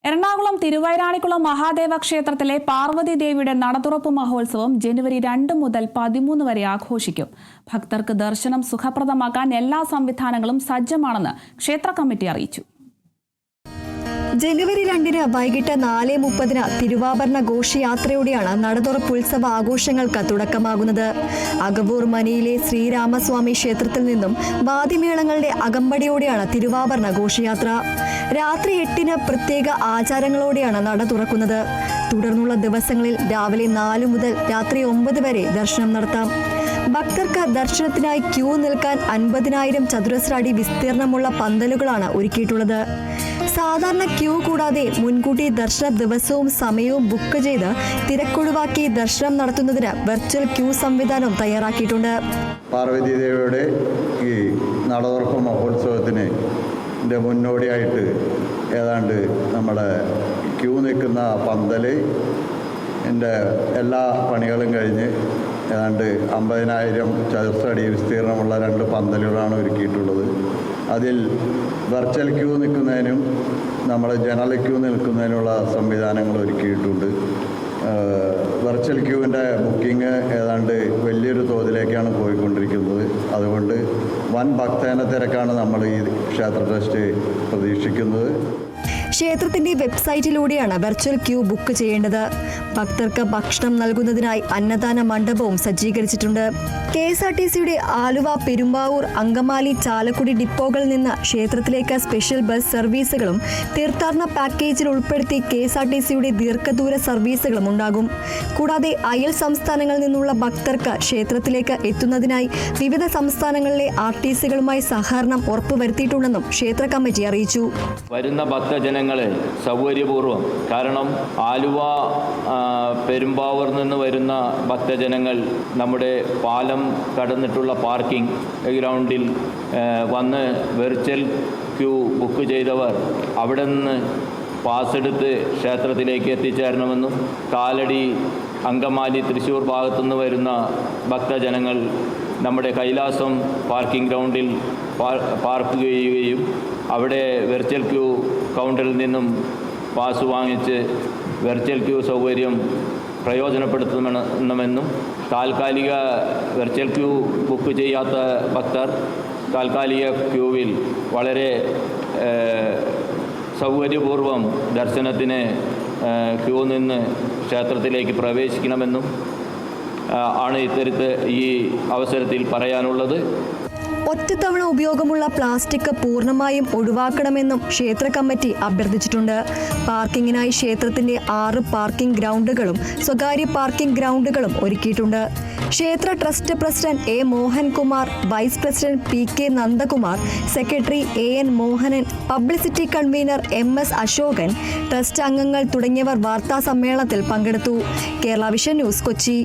എറണാകുളം തിരുവൈരാണിക്കുളം മഹാദേവ ക്ഷേത്രത്തിലെ പാർവതി ദേവിയുടെ നടതുറപ്പ് മഹോത്സവം ജനുവരി 2 മുതൽ 13 വരെ ആഘോഷിക്കും. ഭക്തർക്ക് ദർശനം സുഖപ്രദമാക്കാൻ എല്ലാ സംവിധാനങ്ങളും സജ്ജമാണെന്ന് ക്ഷേത്ര കമ്മിറ്റി അറിയിച്ചു. ജനുവരി 2 വൈകിട്ട് 4:30 തിരുവാഭരണ ഘോഷയാത്രയോടെയാണ് നടതുറപ്പ് ഉത്സവ ആഘോഷങ്ങൾക്ക് തുടക്കമാകുന്നത്. അകവൂർ മനയിലെ ശ്രീരാമസ്വാമി ക്ഷേത്രത്തിൽ നിന്നും വാദ്യമേളങ്ങളുടെ അകമ്പടിയോടെയാണ് തിരുവാഭരണ ഘോഷയാത്ര. രാത്രി 8 പ്രത്യേക ആചാരങ്ങളോടെയാണ് നട തുറക്കുന്നത്. തുടർന്നുള്ള ദിവസങ്ങളിൽ രാവിലെ 4 മുതൽ രാത്രി 9 വരെ ദർശനം നടത്താം. ഭക്തർക്ക് ദർശനത്തിനായി ക്യൂ നിൽക്കാൻ 50,000 ചതുരശ്ര അടി വിസ്തീർണമുള്ള പന്തലുകളാണ് ഒരുക്കിയിട്ടുള്ളത്. സാധാരണ ക്യൂ കൂടാതെ മുൻകൂട്ടി ദർശന ദിവസവും സമയവും ബുക്ക് ചെയ്ത് തിരക്കൊഴിവാക്കി ദർശനം നടത്തുന്നതിന് വെർച്വൽ ക്യൂ സംവിധാനം തയ്യാറാക്കിയിട്ടുണ്ട്. പാർവതി ദേവിയുടെ ഈ നടതുറപ്പ് മഹോത്സവത്തിന് മുന്നോടിയായിട്ട് ഏതാണ്ട് നമ്മുടെ ക്യൂ നിൽക്കുന്ന പന്തല് എല്ലാ പണികളും കഴിഞ്ഞ് ഏതാണ്ട് 50,000 ചതുരശ്ര അടി വിസ്തീർണമുള്ള 2 പന്തലുകളാണ് ഒരുക്കിയിട്ടുള്ളത്. അതിൽ വെർച്വൽ ക്യൂ നിൽക്കുന്നതിനും നമ്മൾ ജനറൽ ക്യൂ നിൽക്കുന്നതിനുള്ള സംവിധാനങ്ങൾ ഒരുക്കിയിട്ടുണ്ട്. വെർച്വൽ ക്യൂവിൻ്റെ ബുക്കിംഗ് ഏതാണ്ട് വലിയൊരു തോതിലേക്കാണ് പോയിക്കൊണ്ടിരിക്കുന്നത്. അതുകൊണ്ട് വൻ ഭക്തജന തിരക്കാണ് നമ്മൾ ഈ ക്ഷേത്ര ട്രസ്റ്റ് പ്രതീക്ഷിക്കുന്നത്. ക്ഷേത്രത്തിന്റെ വെബ്സൈറ്റിലൂടെയാണ് വെർച്വൽ ക്യൂ ബുക്ക് ചെയ്യേണ്ടത്. ഭക്തർക്ക് ഭക്ഷണം നൽകുന്നതിനായി അന്നദാന മണ്ഡപവും സജ്ജീകരിച്ചിട്ടുണ്ട്. KSRTCയുടെ ആലുവ, പെരുമ്പാവൂർ, അങ്കമാലി, ചാലക്കുടി ഡിപ്പോകളിൽ നിന്ന് ക്ഷേത്രത്തിലേക്ക് സ്പെഷ്യൽ ബസ് സർവീസുകളും തീർത്ഥാടന പാക്കേജിൽ ഉൾപ്പെടുത്തി KSRTCയുടെ ദീർഘദൂര സർവീസുകളും ഉണ്ടാകും. കൂടാതെ അയൽ സംസ്ഥാനങ്ങളിൽ നിന്നുള്ള ഭക്തർക്ക് ക്ഷേത്രത്തിലേക്ക് എത്തുന്നതിനായി വിവിധ സംസ്ഥാനങ്ങളിലെ RTCകളുമായി സഹകരണം ഉറപ്പുവരുത്തിയിട്ടുണ്ടെന്നും ക്ഷേത്ര കമ്മിറ്റി അറിയിച്ചു. വരുന്ന ഭക്തജനങ്ങളെ സൗകര്യപൂർവ്വം, കാരണം ആലുവ, പെരുമ്പാവൂർ നിന്ന് വരുന്ന ഭക്തജനങ്ങൾ നമ്മുടെ പാലം കടന്നിട്ടുള്ള പാർക്കിംഗ് ഗ്രൗണ്ടിൽ വന്ന് വെർച്വൽ ക്യൂ ബുക്ക് ചെയ്തവർ അവിടെ നിന്ന് പാസ് എടുത്ത് ക്ഷേത്രത്തിലേക്ക് എത്തിച്ചേരണമെന്നും, കാലടി, അങ്കമാലി, തൃശ്ശൂർ ഭാഗത്തുനിന്ന് വരുന്ന ഭക്തജനങ്ങൾ നമ്മുടെ കൈലാസം പാർക്കിംഗ് ഗ്രൗണ്ടിൽ പാർക്ക് ചെയ്യുകയും അവിടെ വെർച്വൽ ക്യൂ കൗണ്ടറിൽ നിന്നും പാസ് വാങ്ങിച്ച് വെർച്വൽ ക്യൂ സൗകര്യം പ്രയോജനപ്പെടുത്തണമെന്നും, താൽക്കാലിക വെർച്വൽ ക്യൂ ബുക്ക് ചെയ്യാത്ത ഭക്തർ താൽക്കാലിക ക്യൂവിൽ വളരെ സൗകര്യപൂർവ്വം ദർശനത്തിന് ക്യൂ നിന്ന് ക്ഷേത്രത്തിലേക്ക് പ്രവേശിക്കണമെന്നും ആണ് ഈ അവസരത്തിൽ പറയാനുള്ളത്. ഒറ്റത്തവണ ഉപയോഗമുള്ള പ്ലാസ്റ്റിക് പൂർണ്ണമായും ഒഴിവാക്കണമെന്നും ക്ഷേത്ര കമ്മിറ്റി അഭ്യർത്ഥിച്ചിട്ടുണ്ട്. പാർക്കിങ്ങിനായി ക്ഷേത്രത്തിന്റെ 6 പാർക്കിംഗ് ഗ്രൗണ്ടുകളും സ്വകാര്യ പാർക്കിംഗ് ഗ്രൗണ്ടുകളും ഒരുക്കിയിട്ടുണ്ട്. ക്ഷേത്ര trust president A. Mohankumar, vice president PK Nandakumar, secretary AN Mohanan, publicity convener MS Ashokan, trust അംഗങ്ങൾ തുടങ്ങിയവർ വാർത്താ സമ്മേളനത്തിൽ പങ്കെടുത്തു. Kerala vision news, Kochi.